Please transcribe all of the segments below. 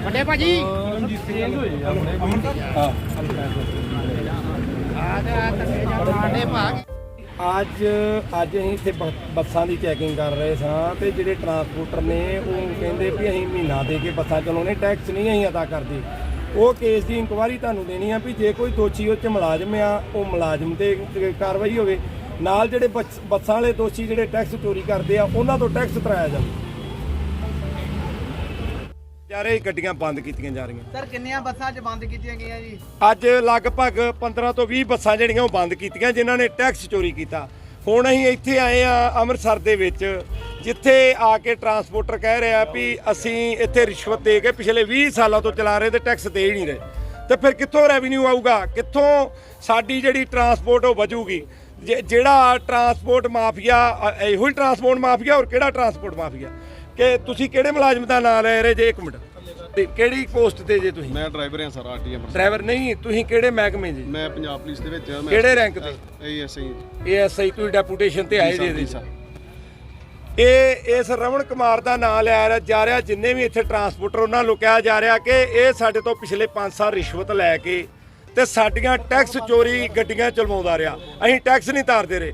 ਵੱਡੇ ਭਾਜੀ ਅੱਜ ਅਸੀਂ ਇੱਥੇ ਬੱਸਾਂ ਦੀ ਚੈਕਿੰਗ ਕਰ ਰਹੇ ਸਾਂ ਤੇ ਜਿਹੜੇ ਟਰਾਂਸਪੋਰਟਰ ਨੇ ਉਹ ਕਹਿੰਦੇ ਵੀ ਅਸੀਂ ਮਹੀਨਾ ਦੇ ਕੇ ਬੱਸਾਂ ਚਲਾਉਣੇ, ਟੈਕਸ ਨਹੀਂ ਅਸੀਂ ਅਦਾ ਕਰਦੇ। ਉਹ ਕੇਸ ਦੀ ਇਨਕੁਆਇਰੀ ਤੁਹਾਨੂੰ ਦੇਣੀ ਆ ਵੀ ਜੇ ਕੋਈ ਦੋਸ਼ੀ ਉਹ 'ਚ ਮੁਲਾਜ਼ਮ ਆ ਉਹ ਮੁਲਾਜ਼ਮ ਤੇ ਕਾਰਵਾਈ ਹੋਵੇ, ਨਾਲ ਜਿਹੜੇ ਬੱਸਾਂ ਵਾਲੇ ਦੋਸ਼ੀ ਜਿਹੜੇ ਟੈਕਸ ਚੋਰੀ ਕਰਦੇ ਆ ਉਹਨਾਂ ਤੋਂ ਟੈਕਸ ਤਰਾਇਆ ਜਾਵੇ। ਸਾਰੇ ਗੱਡੀਆਂ ਬੰਦ ਕੀਤੀਆਂ ਜਾ ਰਹੀਆਂ ਸਰ। ਕਿੰਨੀਆਂ ਬੱਸਾਂ 'ਚ ਬੰਦ ਕੀਤੀਆਂ ਗਈਆਂ ਜੀ? ਅੱਜ ਲਗਭਗ 15 ਤੋਂ 20 ਬੱਸਾਂ ਜਿਹੜੀਆਂ ਉਹ ਬੰਦ ਕੀਤੀਆਂ ਜਿਨ੍ਹਾਂ ਨੇ ਟੈਕਸ ਚੋਰੀ ਕੀਤਾ। ਹੁਣ ਅਸੀਂ ਇੱਥੇ ਆਏ ਆ ਅੰਮ੍ਰਿਤਸਰ ਦੇ ਵਿੱਚ, ਜਿੱਥੇ ਆ ਕੇ ਟਰਾਂਸਪੋਰਟਰ ਕਹਿ ਰਿਹਾ ਵੀ ਅਸੀਂ ਇੱਥੇ ਰਿਸ਼ਵਤ ਦੇ ਕੇ ਪਿਛਲੇ 20 ਸਾਲਾਂ ਤੋਂ ਚਲਾ ਰਹੇ ਤੇ ਟੈਕਸ ਦੇ ਹੀ ਨਹੀਂ ਰਹੇ, ਤੇ ਫਿਰ ਕਿੱਥੋਂ ਰੈਵਨਿਊ ਆਊਗਾ, ਕਿੱਥੋਂ ਸਾਡੀ ਜਿਹੜੀ ਟਰਾਂਸਪੋਰਟ ਉਹ ਵਧੂਗੀ? ਜਿਹੜਾ ਟਰਾਂਸਪੋਰਟ ਮਾਫੀਆ ਇਹੋ ਹੀ ਟਰਾਂਸਪੋਰਟ ਮਾਫੀਆ, ਹੋਰ ਕਿਹੜਾ ਟਰਾਂਸਪੋਰਟ ਮਾਫੀਆ? ਕਿ ਤੁਸੀਂ ਕਿਹੜੇ ਮੁਲਾਜ਼ਮ ਦਾ ਨਾਂ ਲੈ ਰਹੇ ਜੇ? ਇੱਕ ਮਿੰਟ, ਤੇ ਕਿਹੜੀ ਪੋਸਟ ਤੇ ਜੇ ਤੁਸੀਂ? ਮੈਂ ਡਰਾਈਵਰ ਹਾਂ ਸਰ, ਆਰਟੀਐਮ ਡਰਾਈਵਰ ਨਹੀਂ, ਤੁਸੀਂ ਕਿਹੜੇ ਮਹਿਕਮੇ ਜੀ? ਮੈਂ ਪੰਜਾਬ ਪੁਲਿਸ ਦੇ ਵਿੱਚ ਕਿਹੜੇ ਰੈਂਕ ਤੇ? ਏਐਸਆਈ। ਏਐਸਆਈ ਤੁਸੀਂ ਡੈਪੂਟੇਸ਼ਨ ਤੇ ਆਏ ਜੇ? ਇਹ ਇਸ ਰਮਨ ਕੁਮਾਰ ਦਾ ਨਾਮ ਲਿਆ ਜਾ ਰਿਹਾ। ਜਿੰਨੇ ਵੀ ਇੱਥੇ ਟਰਾਂਸਪੋਰਟਰ ਉਹਨਾਂ ਨੂੰ ਕਿਹਾ ਜਾ ਰਿਹਾ ਕਿ ਇਹ ਸਾਡੇ ਤੋਂ ਪਿਛਲੇ 5 ਸਾਲ ਰਿਸ਼ਵਤ ਲੈ ਕੇ ਤੇ ਸਾਡੀਆਂ ਟੈਕਸ ਚੋਰੀ ਗੱਡੀਆਂ ਚਲਵਾਉਂਦਾ ਰਿਹਾ, ਅਸੀਂ ਟੈਕਸ ਨਹੀਂ ਤਾਰਦੇ ਰਹੇ।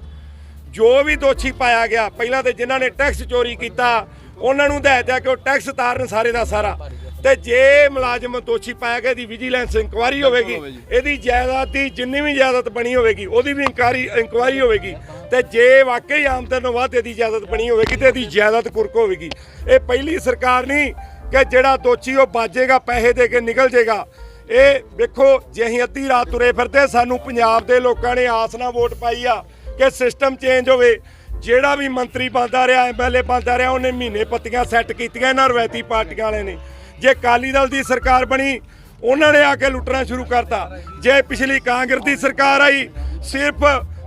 ਜੋ ਵੀ ਦੋਸ਼ੀ ਪਾਇਆ ਗਿਆ, ਪਹਿਲਾਂ ਤੇ ਜਿਨ੍ਹਾਂ ਨੇ ਟੈਕਸ ਚੋਰੀ ਕੀਤਾ ਉਹਨਾਂ ਨੂੰ ਹਦਾਇਤ ਹੈ ਕਿ ਉਹ ਟੈਕਸ ਤਾਰਨ ਸਾਰੇ ਦਾ ਸਾਰਾ, ਤੇ ਜੇ ਮੁਲਾਜ਼ਮ ਦੋਸ਼ੀ ਪਾਇਆ ਗਿਆ ਇਹਦੀ ਵਿਜੀਲੈਂਸ ਇਨਕੁਆਇਰੀ ਹੋਵੇਗੀ, ਇਹਦੀ ਜਾਇਦਾਦ ਦੀ ਜਿੰਨੀ ਵੀ ਜਾਇਦਾਦ ਬਣੀ ਹੋਵੇਗੀ ਉਹਦੀ ਵੀ ਇਨਕੁਆਇਰੀ ਹੋਵੇਗੀ, ਤੇ ਜੇ ਵਾਕਈ ਆਮਦਨ ਵੱਧ ਇਹਦੀ ਜਾਇਦਾਦ ਬਣੀ ਹੋਵੇਗੀ ਤੇ ਇਹਦੀ ਜਾਇਦਾਦ ਕੁਰਕ ਹੋਵੇਗੀ। ਇਹ ਪਹਿਲੀ ਸਰਕਾਰ ਨਹੀਂ ਕਿ ਜਿਹੜਾ ਦੋਸ਼ੀ ਉਹ ਬਾਜੇਗਾ ਪੈਸੇ ਦੇ ਕੇ ਨਿਕਲ ਜਾਏਗਾ। ਇਹ ਵੇਖੋ, ਜੇ ਅਸੀਂ ਅੱਧੀ ਰਾਤ ਤੁਰੇ ਫਿਰਦੇ, ਸਾਨੂੰ ਪੰਜਾਬ ਦੇ ਲੋਕਾਂ ਨੇ ਆਸ ਨਾਲ ਵੋਟ ਪਾਈ ਆ ਕਿ ਸਿਸਟਮ ਚੇਂਜ ਹੋਵੇ। ਜਿਹੜਾ ਵੀ ਮੰਤਰੀ ਬਣਦਾ ਰਿਹਾ, ਐਮਐਲਏ ਬਣਦਾ ਰਿਹਾ, ਉਹਨੇ ਮਹੀਨੇ ਪੱਤੀਆਂ ਸੈੱਟ ਕੀਤੀਆਂ ਇਹਨਾਂ ਰਵਾਇਤੀ ਪਾਰਟੀਆਂ ਵਾਲੇ ਨੇ। ਜੇ ਅਕਾਲੀ ਦਲ ਦੀ ਸਰਕਾਰ ਬਣੀ, ਉਹਨਾਂ ਨੇ ਆ ਕੇ ਲੁੱਟਣਾ ਸ਼ੁਰੂ ਕਰਤਾ। ਜੇ ਪਿਛਲੀ ਕਾਂਗਰਸ ਦੀ ਸਰਕਾਰ ਆਈ, ਸਿਰਫ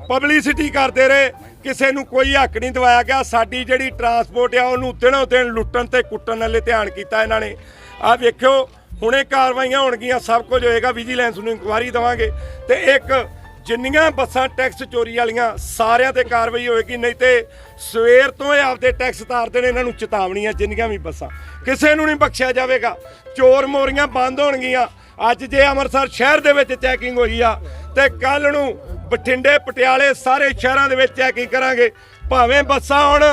ਪਬਲਿਸਿਟੀ ਕਰਦੇ ਰਹੇ, ਕਿਸੇ ਨੂੰ ਕੋਈ ਹੱਕ ਨਹੀਂ ਦਿਵਾਇਆ ਗਿਆ। ਸਾਡੀ ਜਿਹੜੀ ਟਰਾਂਸਪੋਰਟ ਆ ਉਹਨੂੰ ਦਿਨੋਂ ਦਿਨ ਲੁੱਟਣ ਤੇ ਕੁੱਟਣ ਵਾਲੇ ਧਿਆਨ ਕੀਤਾ ਇਹਨਾਂ ਨੇ। ਆਹ ਵੇਖਿਓ, ਹੁਣੇ ਕਾਰਵਾਈਆਂ ਹੋਣਗੀਆਂ, ਸਭ ਕੁਝ ਹੋਏਗਾ, ਵਿਜੀਲੈਂਸ ਨੂੰ ਇਨਕੁਆਇਰੀ ਦੇਵਾਂਗੇ ਤੇ ਇੱਕ ਜਿੰਨੀਆਂ ਬੱਸਾਂ ਟੈਕਸ ਚੋਰੀ ਵਾਲੀਆਂ ਸਾਰਿਆਂ ਤੇ ਕਾਰਵਾਈ ਹੋਏਗੀ, ਨਹੀਂ ਤੇ ਸਵੇਰ ਤੋਂ ਇਹ ਆਪਦੇ ਟੈਕਸ ਤਾਰਦੇ ਨੇ। ਇਹਨਾਂ ਨੂੰ ਚੇਤਾਵਨੀਆਂ, ਜਿੰਨੀਆਂ ਵੀ ਬੱਸਾਂ, ਕਿਸੇ ਨੂੰ ਨਹੀਂ ਬਖਸ਼ਿਆ ਜਾਵੇਗਾ। ਚੋਰ ਮੋਰੀਆਂ ਬੰਦ ਹੋਣਗੀਆਂ। ਅੱਜ ਜੇ ਅੰਮ੍ਰਿਤਸਰ ਸ਼ਹਿਰ ਦੇ ਵਿੱਚ ਚੈਕਿੰਗ ਹੋਈ ਆ ਤੇ ਕੱਲ ਨੂੰ ਬਠਿੰਡੇ, ਪਟਿਆਲੇ, ਸਾਰੇ ਸ਼ਹਿਰਾਂ ਦੇ ਵਿੱਚ ਚੈਕਿੰਗ ਕਰਾਂਗੇ। ਭਾਵੇਂ ਬੱਸਾਂ ਹੁਣ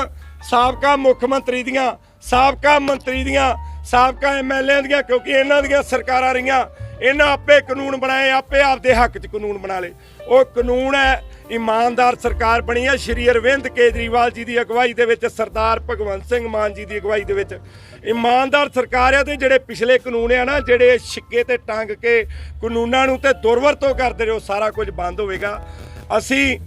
ਸਾਬਕਾ ਮੁੱਖ ਮੰਤਰੀ ਦੀਆਂ, ਸਾਬਕਾ ਮੰਤਰੀ ਦੀਆਂ, ਸਾਬਕਾ ਐਮਐਲਏ ਦੀਆਂ, ਕਿਉਂਕਿ ਇਹਨਾਂ ਦੀਆਂ ਸਰਕਾਰਾਂ ਰਹੀਆਂ, ਇਹਨਾਂ ਆਪੇ ਕਾਨੂੰਨ ਬਣਾਏ, ਆਪੇ ਆਪਦੇ ਹੱਕ 'ਚ ਕਾਨੂੰਨ ਬਣਾ ਲਏ। ਉਹ ਕਾਨੂੰਨ ਹੈ, ਇਮਾਨਦਾਰ ਸਰਕਾਰ ਬਣੀ ਹੈ ਸ਼੍ਰੀ ਅਰਵਿੰਦ ਕੇਜਰੀਵਾਲ ਜੀ ਦੀ ਅਗਵਾਈ ਦੇ ਵਿੱਚ, ਸਰਦਾਰ ਭਗਵੰਤ ਸਿੰਘ ਮਾਨ ਜੀ ਦੀ ਅਗਵਾਈ ਦੇ ਵਿੱਚ ਇਮਾਨਦਾਰ ਸਰਕਾਰ ਹੈ। ਤੇ ਜਿਹੜੇ ਪਿਛਲੇ ਕਾਨੂੰਨ ਆ ਨਾ, ਜਿਹੜੇ ਛਿੱਕੇ ਤੇ ਟੰਗ ਕੇ ਕਾਨੂੰਨਾਂ ਨੂੰ ਤੇ ਦੁਰਵਰਤੋਂ ਕਰਦੇ ਰਹੇ, ਉਹ ਸਾਰਾ ਕੁਝ ਬੰਦ ਹੋਵੇਗਾ। ਅਸੀਂ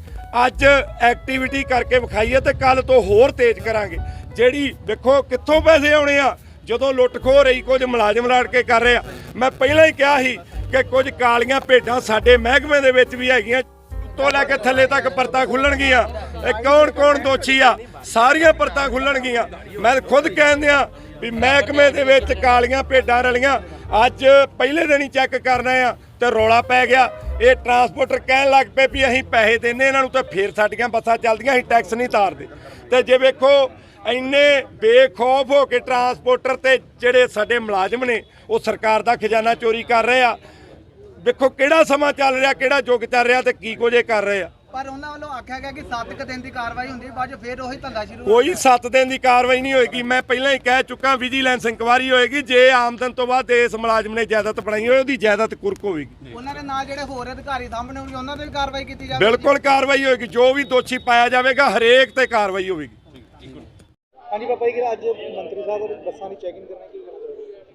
ਅੱਜ ਐਕਟੀਵਿਟੀ ਕਰਕੇ ਵਿਖਾਈਏ ਤੇ ਕੱਲ ਤੋਂ ਹੋਰ ਤੇਜ਼ ਕਰਾਂਗੇ। ਜਿਹੜੀ ਵੇਖੋ ਕਿੱਥੋਂ ਪੈਸੇ ਆਉਣੇ ਆ, ਜਦੋਂ ਲੁੱਟ ਖੋਹ ਰਹੀ, ਕੁਝ ਮੁਲਾਜ਼ਮ ਲੜ ਕੇ ਕਰ ਰਹੇ ਆ। ਮੈਂ ਪਹਿਲਾਂ ਹੀ ਕਿਹਾ ਸੀ ਕਿ ਕੁਝ ਕਾਲੀਆਂ ਭੇਡਾਂ ਸਾਡੇ ਮਹਿਕਮੇ ਦੇ ਵਿੱਚ ਵੀ ਹੈਗੀਆਂ, ਤੋਂ ਲੈ ਕੇ ਥੱਲੇ ਤੱਕ ਪਰਤਾਂ ਖੁੱਲਣਗੀਆਂ। ਇਹ ਕੌਣ ਦੋਸ਼ੀ ਆ, ਸਾਰੀਆਂ ਪਰਤਾਂ ਖੁੱਲਣਗੀਆਂ। ਮੈਂ ਖੁਦ ਕਹਿੰਦੇ ਆ ਵੀ ਮਹਿਕਮੇ ਦੇ ਵਿੱਚ ਕਾਲੀਆਂ ਭੇਡਾਂ ਰਲੀਆਂ। ਅੱਜ ਪਹਿਲੇ ਦਿਨ ਹੀ ਚੈੱਕ ਕਰਨਾ ਆ ਤੇ ਰੌਲਾ ਪੈ ਗਿਆ। ਇਹ ਟਰਾਂਸਪੋਰਟਰ ਕਹਿਣ ਲੱਗ ਪਏ ਵੀ ਅਸੀਂ ਪੈਸੇ ਦਿੰਦੇ ਇਹਨਾਂ ਨੂੰ ਤੇ ਫੇਰ ਸਾਡੀਆਂ ਬੱਸਾਂ ਚੱਲਦੀਆਂ, ਅਸੀਂ ਟੈਕਸ ਨਹੀਂ ਤਾਰਦੇ। ਤੇ ਜੇ ਵੇਖੋ, ਇੰਨੇ ਬੇਖੌਫ ਹੋ ਕੇ ਟਰਾਂਸਪੋਰਟਰ ਤੇ ਜਿਹੜੇ ਸਾਡੇ ਮੁਲਾਜ਼ਮ ਨੇ ਉਹ ਸਰਕਾਰ ਦਾ ਖਜ਼ਾਨਾ ਚੋਰੀ ਕਰ ਰਹੇ ਆ। ਵੇਖੋ ਕਿਹੜਾ ਸਮਾਂ ਚੱਲ ਰਿਹਾ, ਕਿਹੜਾ ਯੁੱਗ ਚੱਲ ਰਿਹਾ ਤੇ ਕੀ ਕੁਝ ਕਰ ਰਹੇ ਆ। ਪਰ ਉਹਨਾਂ ਵੱਲੋਂ ਆਖਿਆ ਗਿਆ ਕਿ 7 ਦਿਨ ਦੀ ਕਾਰਵਾਈ ਹੁੰਦੀ, ਬਾਅਦ ਫਿਰ ਉਹੀ ਧੰਦਾ ਸ਼ੁਰੂ। ਕੋਈ 7 ਦਿਨ ਦੀ ਕਾਰਵਾਈ ਨਹੀਂ ਹੋਏਗੀ। ਮੈਂ ਪਹਿਲਾਂ ਹੀ ਕਹਿ ਚੁੱਕਾ, ਵਿਜੀਲੈਂਸ ਇਨਕੁਆਇਰੀ ਹੋਏਗੀ। ਜੇ ਆਮਦਨ ਤੋਂ ਬਾਅਦ ਇਸ ਮੁਲਾਜ਼ਮ ਨੇ ਜਾਇਦਾਦ ਬਣਾਈ ਹੋਏ, ਉਹਦੀ ਜਾਇਦਾਦ ਕੁਰਕ ਹੋਵੇਗੀ। ਉਹਨਾਂ ਦੇ ਨਾਲ ਜਿਹੜੇ ਹੋਰ ਅਧਿਕਾਰੀ ਸਾਹਮਣੇ ਹੋਣਗੇ, ਉਹਨਾਂ ਤੇ ਵੀ ਕਾਰਵਾਈ ਕੀਤੀ ਜਾਵੇਗੀ। ਬਿਲਕੁਲ ਕਾਰਵਾਈ ਹੋਏਗੀ। ਜੋ ਵੀ ਦੋਸ਼ੀ ਪਾਇਆ ਜਾਵੇਗਾ, ਹਰੇਕ ਤੇ ਕਾਰਵਾਈ ਹੋਵੇਗੀ। ਹਾਂਜੀ ਬਾਬਾ ਜੀ, ਅੱਜ ਮੰਤਰੀ ਸਾਹਿਬ ਬੱਸਾਂ ਦੀ ਚੈਕਿੰਗ ਕਰਨਾ ਕੀ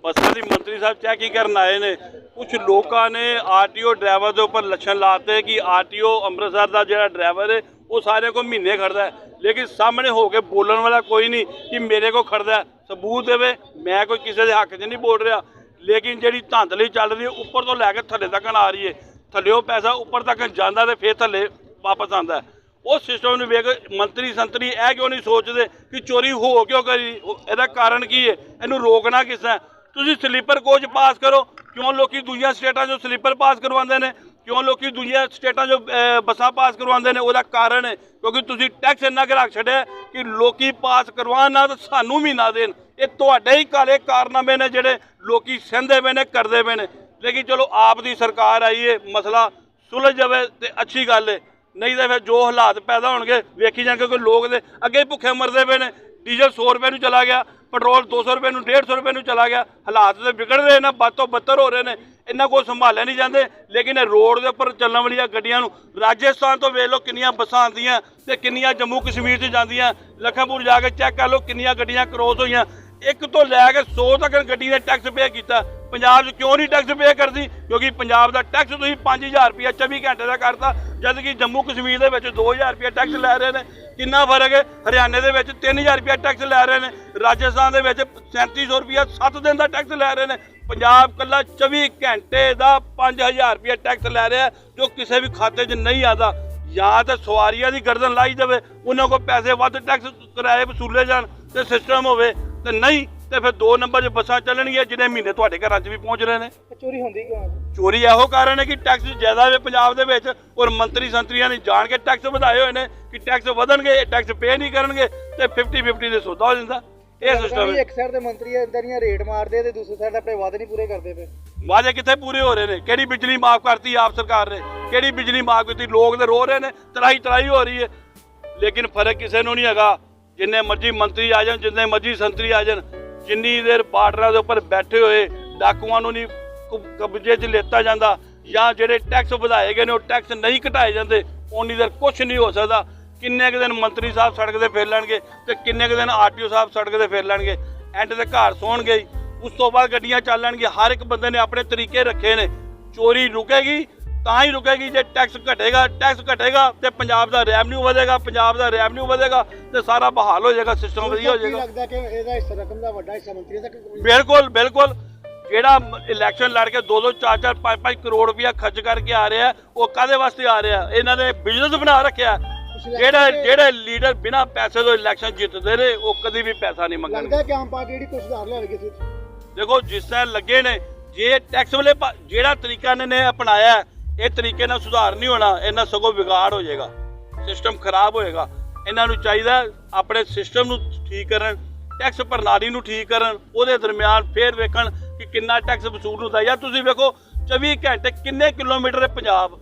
ਬੱਸਾਂ ਦੀ ਮੰਤਰੀ ਸਾਹਿਬ ਚੈਕਿੰਗ ਕਰਨ ਆਏ ਨੇ। ਕੁਝ ਲੋਕਾਂ ਨੇ ਆਰਟੀਓ ਡਰਾਈਵਰ ਦੇ ਉੱਪਰ ਲੱਛਣ ਲਾਤੇ ਕਿ ਆਰਟੀਓ ਅੰਮ੍ਰਿਤਸਰ ਦਾ ਜਿਹੜਾ ਡਰਾਈਵਰ ਹੈ ਉਹ ਸਾਰੇ ਕੋ ਮਹੀਨੇ ਖੜਦਾ ਹੈ, ਲੇਕਿਨ ਸਾਹਮਣੇ ਹੋ ਕੇ ਬੋਲਣ ਵਾਲਾ ਕੋਈ ਨਹੀਂ ਕਿ ਮੇਰੇ ਕੋ ਖੜਦਾ। ਸਬੂਤ ਦੇਵੇ। ਮੈਂ ਕੋਈ ਕਿਸੇ ਦੇ ਹੱਕ 'ਚ ਨਹੀਂ ਬੋਲ ਰਿਹਾ, ਲੇਕਿਨ ਜਿਹੜੀ ਧਾਂਦਲੀ ਚੱਲ ਰਹੀ ਹੈ ਉੱਪਰ ਤੋਂ ਲੈ ਕੇ ਥੱਲੇ ਤੱਕ ਆ ਰਹੀ ਹੈ। ਥੱਲਿਓ ਪੈਸਾ ਉੱਪਰ ਤੱਕ ਜਾਂਦਾ ਤੇ ਫਿਰ ਥੱਲੇ ਵਾਪਸ ਆਉਂਦਾ। ਉਹ ਸਿਸਟਮ ਨੂੰ ਵੇਖ ਮੰਤਰੀ ਸੰਤਰੀ ਇਹ ਕਿਉਂ ਨਹੀਂ ਸੋਚਦੇ ਕਿ ਚੋਰੀ ਹੋ ਕਿਉਂ ਕਰੀ, ਇਹਦਾ ਕਾਰਨ ਕੀ ਹੈ, ਇਹਨੂੰ ਰੋਕਣਾ ਕਿਸ ਤਰ੍ਹਾਂ। ਤੁਸੀਂ ਸਲੀਪਰ ਕੋਚ ਪਾਸ ਕਰੋ। ਕਿਉਂ ਲੋਕੀ ਦੂਜੀਆਂ ਸਟੇਟਾਂ 'ਚੋਂ ਸਲੀਪਰ ਪਾਸ ਕਰਵਾਉਂਦੇ ਨੇ, ਕਿਉਂ ਲੋਕੀ ਦੂਜੀਆਂ ਸਟੇਟਾਂ 'ਚੋਂ ਬੱਸਾਂ ਪਾਸ ਕਰਵਾਉਂਦੇ ਨੇ? ਉਹਦਾ ਕਾਰਨ ਹੈ ਕਿਉਂਕਿ ਤੁਸੀਂ ਟੈਕਸ ਇੰਨਾ ਕੁ ਰੱਖ ਛੱਡਿਆ ਕਿ ਲੋਕੀ ਪਾਸ ਕਰਵਾਉਣ ਨਾ ਤਾਂ ਸਾਨੂੰ ਵੀ ਨਾ ਦੇਣ। ਇਹ ਤੁਹਾਡੇ ਹੀ ਕਾਲੇ ਕਾਰਨਾਮੇ ਨੇ ਜਿਹੜੇ ਲੋਕੀ ਸਹਿੰਦੇ ਪਏ ਨੇ, ਕਰਦੇ ਪਏ ਨੇ। ਲੇਕਿਨ ਚਲੋ ਆਪ ਦੀ ਸਰਕਾਰ ਆਈ ਹੈ, ਮਸਲਾ ਸੁਲਝ ਜਾਵੇ ਤੇ ਅੱਛੀ ਗੱਲ ਹੈ, ਨਹੀਂ ਤਾਂ ਫਿਰ ਜੋ ਹਾਲਾਤ ਪੈਦਾ ਹੋਣਗੇ ਵੇਖੀ ਜਾਣਗੇ। ਕਿਉਂਕਿ ਲੋਕ ਦੇ ਅੱਗੇ ਹੀ ਭੁੱਖੇ ਮਰਦੇ ਪਏ ਨੇ। ਡੀਜ਼ਲ 100 ਰੁਪਏ ਨੂੰ ਚਲਾ ਗਿਆ, ਪੈਟਰੋਲ 200 ਰੁਪਏ ਨੂੰ, 150 ਰੁਪਏ ਨੂੰ ਚਲਾ ਗਿਆ। ਹਾਲਾਤ ਤਾਂ ਵਿਗੜ ਰਹੇ ਨੇ, ਵੱਧ ਤੋਂ ਬੱਤਰ ਹੋ ਰਹੇ ਨੇ। ਇਹਨਾਂ ਕੋਲ ਸੰਭਾਲਿਆ ਨਹੀਂ ਜਾਂਦੇ। ਲੇਕਿਨ ਇਹ ਰੋਡ ਦੇ ਉੱਪਰ ਚੱਲਣ ਵਾਲੀਆਂ ਗੱਡੀਆਂ ਨੂੰ ਰਾਜਸਥਾਨ ਤੋਂ ਵੇਖ ਲਓ ਕਿੰਨੀਆਂ ਬੱਸਾਂ ਆਉਂਦੀਆਂ ਤੇ ਕਿੰਨੀਆਂ ਜੰਮੂ ਕਸ਼ਮੀਰ 'ਚ ਜਾਂਦੀਆਂ। ਲਖਨਪੁਰ ਜਾ ਕੇ ਚੈੱਕ ਕਰ ਲਓ ਕਿੰਨੀਆਂ ਗੱਡੀਆਂ ਕਰੋਸ ਹੋਈਆਂ। 1 ਤੋਂ ਲੈ ਕੇ 100 ਤੱਕ ਗੱਡੀ ਨੇ ਟੈਕਸ ਪੇ ਕੀਤਾ। ਪੰਜਾਬ 'ਚ ਕਿਉਂ ਨਹੀਂ ਟੈਕਸ ਪੇ ਕਰਦੀ? ਕਿਉਂਕਿ ਪੰਜਾਬ ਦਾ ਟੈਕਸ ਤੁਸੀਂ 5000 ਰੁਪਇਆ 24 ਘੰਟੇ ਦਾ ਕਰਤਾ, ਜਦ ਕਿ ਜੰਮੂ ਕਸ਼ਮੀਰ ਦੇ ਵਿੱਚ 2000 ਰੁਪਇਆ ਟੈਕਸ ਲੈ ਰਹੇ ਨੇ। ਕਿੰਨਾ ਫਰਕ ਹੈ? ਹਰਿਆਣੇ ਦੇ ਵਿੱਚ 3000 ਰੁਪਇਆ ਟੈਕਸ ਲੈ ਰਹੇ ਨੇ, ਰਾਜਸਥਾਨ ਦੇ ਵਿੱਚ 3700 ਰੁਪਇਆ 7 ਦਿਨ ਦਾ ਟੈਕਸ ਲੈ ਰਹੇ ਨੇ। ਪੰਜਾਬ ਕੱਲਾ 24 ਘੰਟੇ ਦਾ 5000 ਰੁਪਇਆ ਟੈਕਸ ਲੈ ਰਿਹਾ, ਜੋ ਕਿਸੇ ਵੀ ਖਾਤੇ 'ਚ ਨਹੀਂ ਆਉਂਦਾ। ਜਾਂ ਤਾਂ ਸਵਾਰੀਆਂ ਦੀ ਗਰਦਨ ਲਾਈ ਜਾਵੇ, ਉਹਨਾਂ ਕੋਲ ਪੈਸੇ ਵੱਧ ਟੈਕਸ ਕਿਰਾਏ ਵਸੂਲੇ ਜਾਣ ਤੇ ਸਿਸਟਮ ਹੋਵੇ, ਤੇ ਨਹੀਂ ਤੇ ਫਿਰ 2 ਨੰਬਰ 'ਚ ਬੱਸਾਂ ਚੱਲਣਗੀਆਂ ਜਿਹੜੇ ਮਹੀਨੇ ਤੁਹਾਡੇ ਘਰਾਂ 'ਚ ਵੀ ਪਹੁੰਚ ਰਹੇ ਨੇ। ਚੋਰੀ ਹੁੰਦੀ ਕਿਉਂ? ਚੋਰੀ ਇਹੋ ਕਾਰਨ ਹੈ ਕਿ ਟੈਕਸ ਜ਼ਿਆਦਾ ਹੈ ਪੰਜਾਬ ਦੇ ਵਿੱਚ, ਔਰ ਮੰਤਰੀ ਸੰਤਰੀਆਂ ਨੇ ਜਾਣ ਕੇ ਟੈਕਸ ਵਧਾਏ ਹੋਏ ਨੇ ਕਿ ਟੈਕਸ ਵਧਣਗੇ, ਇਹ ਟੈਕਸ ਪੇ ਨਹੀਂ ਕਰਨਗੇ ਤੇ 50-50 ਦੇ ਸੌਦਾ ਹੋ ਜਾਂਦਾ। ਇਹ ਸਿਸਟਮ ਹੈ। ਇੱਕ ਸਾਈਡ ਦੇ ਮੰਤਰੀ ਇਦਾਂ ਦੀਆਂ ਰੇਟ ਮਾਰਦੇ ਤੇ ਦੂਸਰੀ ਸਾਈਡ ਆਪਣੇ ਵਾਅਦੇ ਨਹੀਂ ਪੂਰੇ ਕਰਦੇ ਪਏ। ਵਾਅਦੇ ਕਿੱਥੇ ਪੂਰੇ ਹੋ ਰਹੇ ਨੇ? ਕਿਹੜੀ ਬਿਜਲੀ ਮਾਫ ਕਰਤੀ ਆਪ ਸਰਕਾਰ ਨੇ? ਕਿਹੜੀ ਬਿਜਲੀ ਮਾਫ ਕੀਤੀ? ਲੋਕ ਤੇ ਰੋ ਰਹੇ ਨੇ, ਤਰਾਈ ਹੋ ਰਹੀ ਹੈ। ਲੇਕਿਨ ਫਰਕ ਕਿਸੇ ਨੂੰ ਨਹੀਂ ਹੈਗਾ। ਜਿੰਨੇ ਮਰਜ਼ੀ ਮੰਤਰੀ ਆ ਜਾਣ, ਜਿੰਨੇ ਮਰਜ਼ੀ ਸੰਤਰੀ ਆ ਜਾਣ, ਜਿੰਨੀ ਦੇਰ ਪਾਰਟਨਰਾਂ ਦੇ ਉੱਪਰ ਬੈਠੇ ਹੋਏ ਡਾਕੂਆਂ ਨੂੰ ਨਹੀਂ ਕਬਜ਼ੇ 'ਚ ਲਿੱਤਾ ਜਾਂਦਾ ਜਾਂ ਜਿਹੜੇ ਟੈਕਸ ਵਧਾਏ ਗਏ ਨੇ ਉਹ ਟੈਕਸ ਨਹੀਂ ਘਟਾਏ ਜਾਂਦੇ, ਉਨੀ ਦੇਰ ਕੁਛ ਨਹੀਂ ਹੋ ਸਕਦਾ। ਕਿੰਨੇ ਕੁ ਦਿਨ ਮੰਤਰੀ ਸਾਹਿਬ ਸੜਕ 'ਤੇ ਫਿਰ ਲੈਣਗੇ ਤੇ ਕਿੰਨੇ ਕੁ ਦਿਨ ਆਰਟੀਓ ਸਾਹਿਬ ਸੜਕ 'ਤੇ ਫਿਰ ਲੈਣਗੇ। ਐਂਡ ਤੇ ਘਰ ਸੌਣਗੇ ਹੀ, ਉਸ ਤੋਂ ਬਾਅਦ ਗੱਡੀਆਂ ਚੱਲਣਗੀਆਂ। ਹਰ ਇੱਕ ਬੰਦੇ ਨੇ ਆਪਣੇ ਤਰੀਕੇ ਰੱਖੇ ਨੇ। ਚੋਰੀ ਰੁਕੇਗੀ ਤਾਂ ਹੀ ਰੁਕੇਗੀ ਜੇ ਟੈਕਸ ਘਟੇਗਾ। ਟੈਕਸ ਘਟੇਗਾ ਤੇ ਪੰਜਾਬ ਦਾ ਰੈਵਨਿਊ ਵਧੇਗਾ, ਪੰਜਾਬ ਦਾ ਰੈਵਨਿਊ ਵਧੇਗਾ ਤੇ ਸਾਰਾ ਬਹਾਲ ਹੋ ਜਾਏਗਾ, ਸਿਸਟਮ ਵਧੀਆ ਹੋ ਜਾਏਗਾ। ਲੱਗਦਾ ਕਿ ਇਹਦਾ ਹਿੱਸਾ ਰਕਮ ਦਾ ਵੱਡਾ ਹਿੱਸਾ ਮੰਤਰੀ ਤੱਕ। ਬਿਲਕੁਲ ਜਿਹੜਾ ਇਲੈਕਸ਼ਨ ਲੜ ਕੇ 2-2 4-4 5-5 ਕਰੋੜ ਰੁਪਇਆ ਖਰਚ ਕਰਕੇ ਆ ਰਿਹਾ, ਉਹ ਕਾਹਦੇ ਵਾਸਤੇ ਆ ਰਿਹਾ? ਇਹਨਾਂ ਨੇ ਬਿਜ਼ਨਸ ਬਣਾ ਰੱਖਿਆ। ਜਿਹੜੇ ਲੀਡਰ ਬਿਨਾਂ ਪੈਸੇ ਤੋਂ ਇਲੈਕਸ਼ਨ ਜਿੱਤਦੇ ਨੇ ਉਹ ਕਦੀ ਵੀ ਪੈਸਾ ਨਹੀਂ ਮੰਗਣਗੇ। ਲੱਗਦਾ ਕਿ ਆਮ ਪਾਰਟੀ ਜਿਹੜੀ ਕੁਝ ਸੁਧਾਰ ਲਿਆਵੇਗੀ ਇਸ ਵਿੱਚ। ਦੇਖੋ ਜਿਸ ਤਰ੍ਹਾਂ ਲੱਗੇ ਨੇ, ਜੇ ਟੈਕਸ ਵਾਲੇ ਜਿਹੜਾ ਤਰੀਕਾ ਇਹਨਾਂ ਨੇ ਅਪਣਾਇਆ, ਇਹ ਤਰੀਕੇ ਨਾਲ ਸੁਧਾਰ ਨਹੀਂ ਹੋਣਾ, ਇਹਨਾਂ ਸਗੋਂ ਵਿਗਾੜ ਹੋ ਜਾਏਗਾ, ਸਿਸਟਮ ਖਰਾਬ ਹੋਏਗਾ। ਇਹਨਾਂ ਨੂੰ ਚਾਹੀਦਾ ਆਪਣੇ ਸਿਸਟਮ ਨੂੰ ਠੀਕ ਕਰਨ, ਟੈਕਸ ਪ੍ਰਣਾਲੀ ਨੂੰ ਠੀਕ ਕਰਨ, ਉਹਦੇ ਦਰਮਿਆਨ ਫੇਰ ਵੇਖਣ ਕਿ ਕਿੰਨਾ ਟੈਕਸ ਵਸੂਲ ਹੁੰਦਾ। ਯਾਰ ਤੁਸੀਂ ਵੇਖੋ 24 ਘੰਟੇ ਕਿੰਨੇ ਕਿਲੋਮੀਟਰ ਹੈ ਪੰਜਾਬ?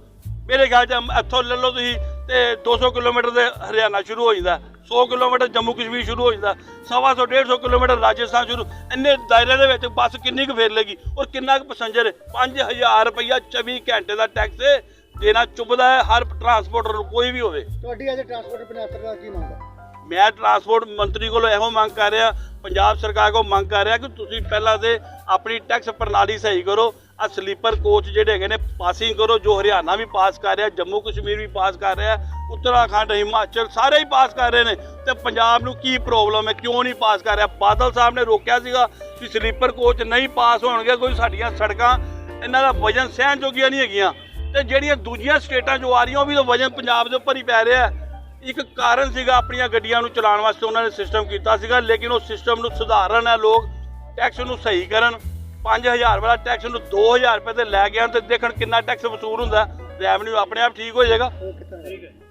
ਮੇਰੇ ਖਿਆਲ 'ਚ ਇੱਥੋਂ ਲੈ ਲਓ ਤੁਸੀਂ ਤੇ 200 ਕਿਲੋਮੀਟਰ ਦੇ ਹਰਿਆਣਾ ਸ਼ੁਰੂ ਹੋ ਜਾਂਦਾ, 100 ਕਿਲੋਮੀਟਰ ਜੰਮੂ ਕਸ਼ਮੀਰ ਸ਼ੁਰੂ ਹੋ ਜਾਂਦਾ, 125-150 ਕਿਲੋਮੀਟਰ ਰਾਜਸਥਾਨ ਸ਼ੁਰੂ। ਇੰਨੇ ਦਾਇਰੇ ਦੇ ਵਿੱਚ ਬੱਸ ਕਿੰਨੀ ਕੁ ਫੇਰ ਲੇਗੀ? ਔਰ ਕਿੰਨਾ ਕੁ ਪੈਸੰਜਰ ਹੈ? 5000 ਰੁਪਈਆ 24 ਘੰਟੇ ਦਾ ਟੈਕਸ ਦੇਣਾ ਚੁੱਭਦਾ ਹੈ ਹਰ ਟਰਾਂਸਪੋਰਟਰ ਨੂੰ, ਕੋਈ ਵੀ ਹੋਵੇ। ਤੁਹਾਡੀ ਅੱਜ ਟਰਾਂਸਪੋਰਟ ਮਿਨਿਸਟਰ ਦਾ ਕੀ ਮੰਗ ਹੈ? ਮੈਂ ਟਰਾਂਸਪੋਰਟ ਮੰਤਰੀ ਕੋਲੋਂ ਇਹੋ ਮੰਗ ਕਰ ਰਿਹਾ, ਪੰਜਾਬ ਸਰਕਾਰ ਕੋਲ ਮੰਗ ਕਰ ਰਿਹਾ ਕਿ ਤੁਸੀਂ ਪਹਿਲਾਂ ਤੇ ਆਪਣੀ ਟੈਕਸ ਪ੍ਰਣਾਲੀ ਸਹੀ ਕਰੋ। ਆ ਸਲੀਪਰ ਕੋਚ ਜਿਹੜੇ ਹੈਗੇ ਨੇ ਪਾਸਿੰਗ ਕਰੋ, ਜੋ ਹਰਿਆਣਾ ਵੀ ਪਾਸ ਕਰ ਰਿਹਾ, ਜੰਮੂ ਕਸ਼ਮੀਰ ਵੀ ਪਾਸ ਕਰ ਰਿਹਾ, ਉੱਤਰਾਖੰਡ, ਹਿਮਾਚਲ ਸਾਰੇ ਹੀ ਪਾਸ ਕਰ ਰਹੇ ਨੇ। ਤੇ ਪੰਜਾਬ ਨੂੰ ਕੀ ਪ੍ਰੋਬਲਮ ਹੈ, ਕਿਉਂ ਨਹੀਂ ਪਾਸ ਕਰ ਰਿਹਾ? ਬਾਦਲ ਸਾਹਿਬ ਨੇ ਰੋਕਿਆ ਸੀਗਾ ਕਿ ਸਲੀਪਰ ਕੋਚ ਨਹੀਂ ਪਾਸ ਹੋਣਗੇ, ਕੋਈ ਸਾਡੀਆਂ ਸੜਕਾਂ ਇਹਨਾਂ ਦਾ ਵਜਨ ਸਹਿਣ ਜੋਗੀਆਂ ਨਹੀਂ ਹੈਗੀਆਂ। ਤੇ ਜਿਹੜੀਆਂ ਦੂਜੀਆਂ ਸਟੇਟਾਂ ਜੋ ਆ ਰਹੀਆਂ ਉਹ ਵੀ ਤਾਂ ਵਜਨ ਪੰਜਾਬ ਦੇ ਉੱਪਰ ਹੀ ਪੈ ਰਿਹਾ। ਇੱਕ ਕਾਰਨ ਸੀਗਾ ਆਪਣੀਆਂ ਗੱਡੀਆਂ ਨੂੰ ਚਲਾਉਣ ਵਾਸਤੇ ਉਹਨਾਂ ਨੇ ਸਿਸਟਮ ਕੀਤਾ ਸੀਗਾ, ਲੇਕਿਨ ਉਹ ਸਿਸਟਮ ਨੂੰ ਸੁਧਾਰਨ ਹੈ, ਲੋਕ ਟੈਕਸ ਨੂੰ ਸਹੀ ਕਰਨ। 5000 ਵਾਲਾ ਟੈਕਸ ਨੂੰ 2000 ਰੁਪਏ ਤੇ ਲੈ ਗਿਆ ਤੇ ਦੇਖਣ ਕਿੰਨਾ ਟੈਕਸ ਵਸੂਲ ਹੁੰਦਾ, ਰੈਵਨਿਊ ਆਪਣੇ ਆਪ ਠੀਕ ਹੋ ਜਾਏਗਾ।